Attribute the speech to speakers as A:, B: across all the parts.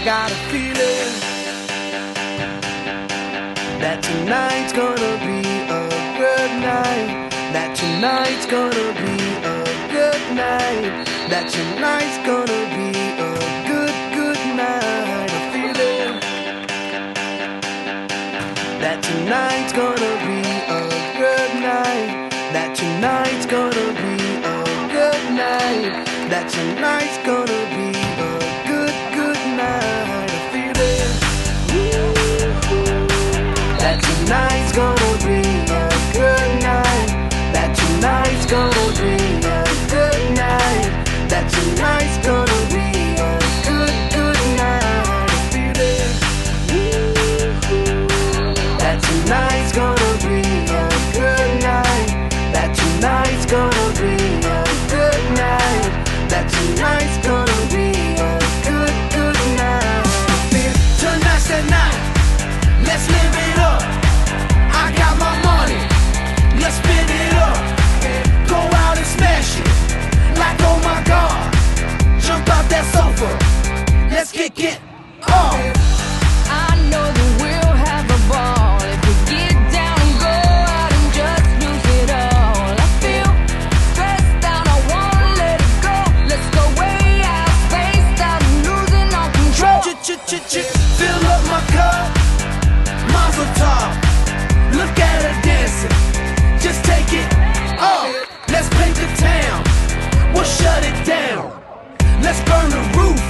A: I got a feeling that tonight's gonna be a good night. That tonight's gonna be a good night. That tonight's gonna be a good, good night. A feeling that tonight's gonna be a good night. That tonight's gonna be a good night. That tonight's gonna be a good, good night. A feeling that tonight's gonna be a good night. That tonight's gonna be a good night. That tonight's gonna be a good, good night. A feeling that tonight's gonna be a good night. That tonight's gonna be a good night. That tonight's gonna be a good, good night. Tonight's the night. Let's live it up. I got my money. Let's spin it up. Go out and smash it. Like oh my God. Jump out that sofa. Let's get up.
B: I know that we'll have a ball if we get down and go out and just lose it all. I feel stressed out, I wanna let it go. Let's go way out, spaced out, and losing all control.
A: Fill up my cup, Mazel tov. Look at her dancing, just take it off. Let's paint the town, we'll shut it down. Let's burn the roof,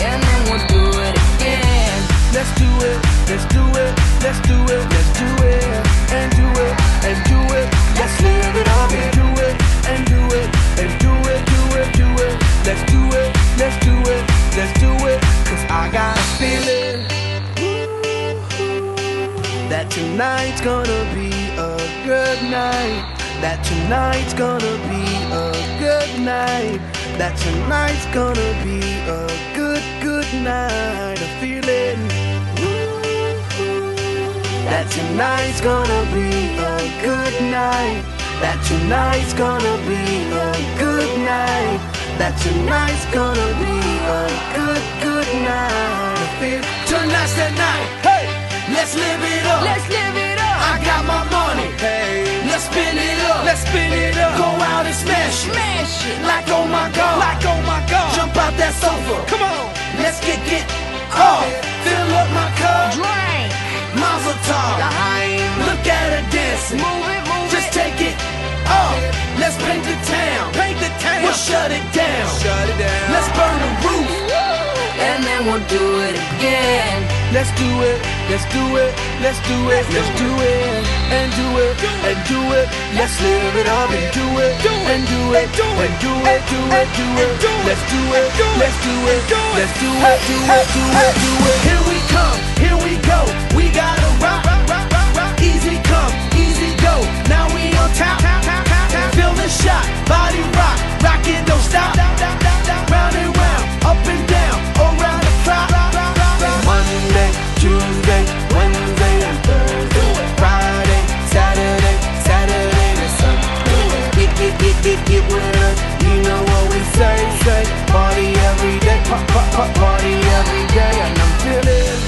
B: And then we'll do it again.
A: let's do it, let's do it, let's do it, let's do it, and do it, and do it. Let's live it up and do it, and do it, and do it, do it, do it. Let's do it, let's do it, let's do it. Cause I got a feeling that tonight's gonna be a good night. That tonight's gonna be a good night. That tonight's gonna be a good, good night. A feeling that tonight's gonna be a good night. That tonight's gonna be a good night. That tonight's gonna be a good, good night. I feel tonight's the night. Hey, let's live it up.
B: Let's live it up.
A: I got my money. Hey, let's spin it up. Let's spin it up. Go out and smash it.
B: Smash it.
A: Like oh my God. Like oh my God. Jump out that sofa. Come on. Let's get up. Fill up my cup.
B: Drink.
A: Mazel tov. Look at her dancing.
B: Move it, move
A: Just
B: it.
A: take it up. Let's paint the town. Paint the town. We'll shut it down. Shut it down. Let's burn the roof.
B: And then we'll do it again.
A: Let's do it. Let's do it. Let's do it. Let's do it. And do it. And do it. Let's live it up and do it. And do it. And do it. Do it. Do it. Let's do it. Let's do it. Let's do it. Do it. Do it. Do it. Here we come. Here we go. We gotta rock. Easy come. Easy go. Now we on top. Feel the shot. Body rock. Rock it. Don't stop. Round and round. Up and down. Around the clock. Monday, Tuesday, Wednesday, and Thursday. Friday, Saturday, Saturday to Sunday. Get with us. You know what we say. Party every day. Party every day. And I'm feeling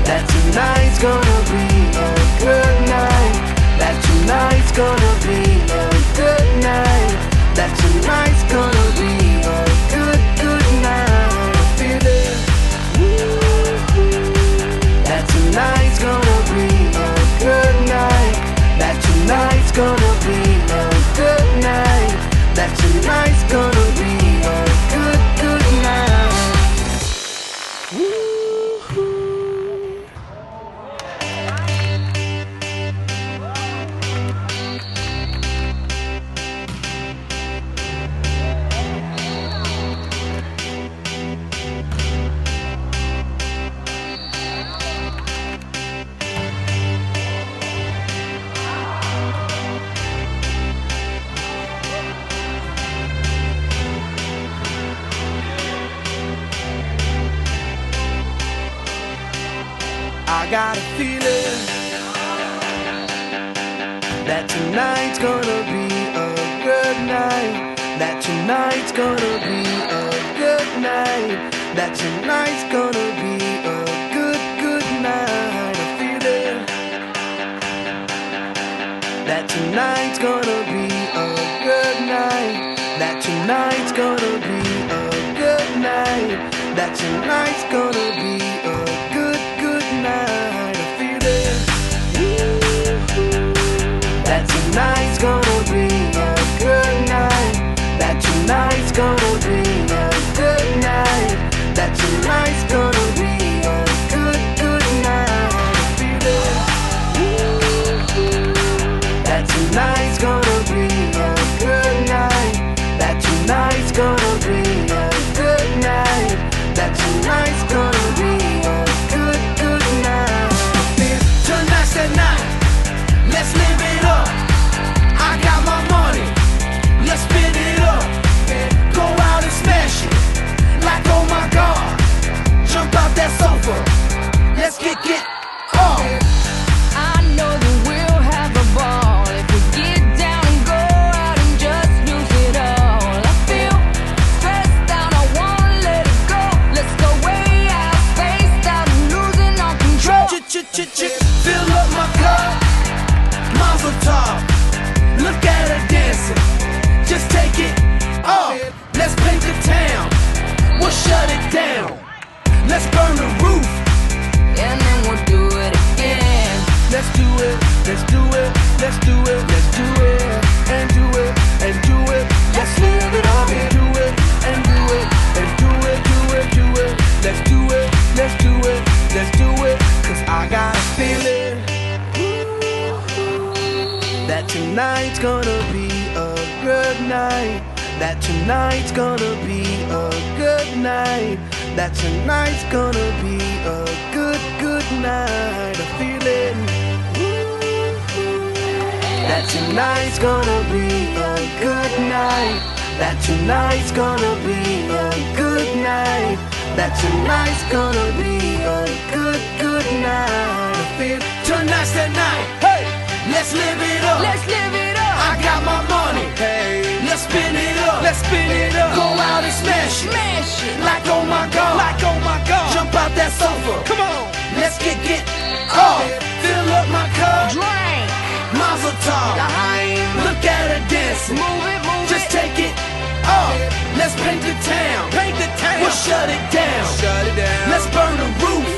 A: that tonight's gonna be a good night. That tonight's gonna be a good night. That tonight's gonna be a good, good night. I feel it. That tonight's gonna be a good night. That tonight's gonna be a good night. That tonight's gonna be a good, good night. I got a feeling that tonight's gonna be a good night. That tonight's gonna be a good night. That tonight's gonna be a good, good night. I feel it. That tonight's gonna be a good night. That tonight's gonna be a good night. That tonight's gonna be a good, good night. I feel it. That tonight's gonna be a good night. That tonight's gonna be a good night. That tonight's gonna be a good, good night. I feel it. That tonight's gonna be a good night. That tonight's gonna be a good night. That tonight's gonna be a good, good night. Tonight's the night. Let's live it up. I got my money. Let's spin it up. Go out and smash it. Like oh my God. Jump out that sofa. Let's get off.
B: I know that we'll have a ball if we get down and go out and just lose it all. I feel stressed out, I wanna let it go. Let's go way out, spaced out, and losing all control.
A: Fill up my cup. Mazel tov. Look at her dancing. Just take it off. Let's paint the town. We'll shut it down. Let's burn the roof.
B: And then we'll do it again.
A: Let's do it. Let's do it. Let's do it. Let's do it. And do it. And do it. Let's live it up and do it. And do it. And do it. Do it. Do it. Let's do it. Let's do it. Let's do it. 'Cause I got a feeling that tonight's gonna be a good night. That tonight's gonna be a good night. That tonight's gonna be a good, good night. I feel it. That tonight's gonna be a good night. That tonight's gonna be a good night. That tonight's gonna be a good, good night. I feel tonight's the night. Hey, let's live it up.
B: Let's live it up.
A: I got my money. Hey, let's spin it up. Let's spin it up. Go out and smash it.
B: Smash it.
A: Like oh my God. Like oh my God. Jump out that sofa. Come on. Let's get off. Fill up my cup.
B: Drink.
A: Mazel tov. Look at her dancing.
B: Move it, move
A: Just
B: it.
A: take it off. Let's paint the town. Paint the town. We'll shut it down. Shut it down. Let's burn the roof.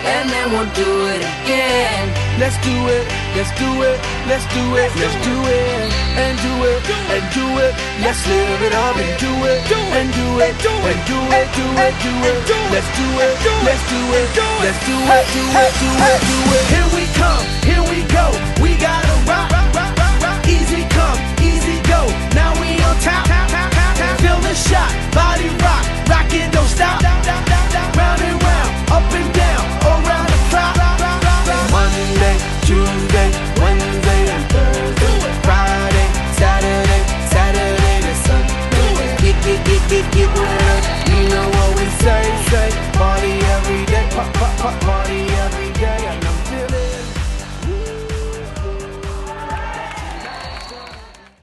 B: And then we'll do it again.
A: Let's do it. Let's do it. Let's do it. Let's do it. And do it. And do it. Let's live it up and do it. And do it. And do it. Do it. Do it. Let's do it. Let's do it. Let's do it. Do it. Do it. Do it. Here we come. Here we go. We gotta rock. Easy come. Easy go. Now we on top. Feel the shot. Body rock. Rock it. Don't stop. Round and round. Up and down. Around the clock. Monday, Tuesday, Wednesday, and Thursday, Friday, Saturday, Saturday to Sunday. Get with us. You know what we say. Party every day. Pop, pop, pop, party.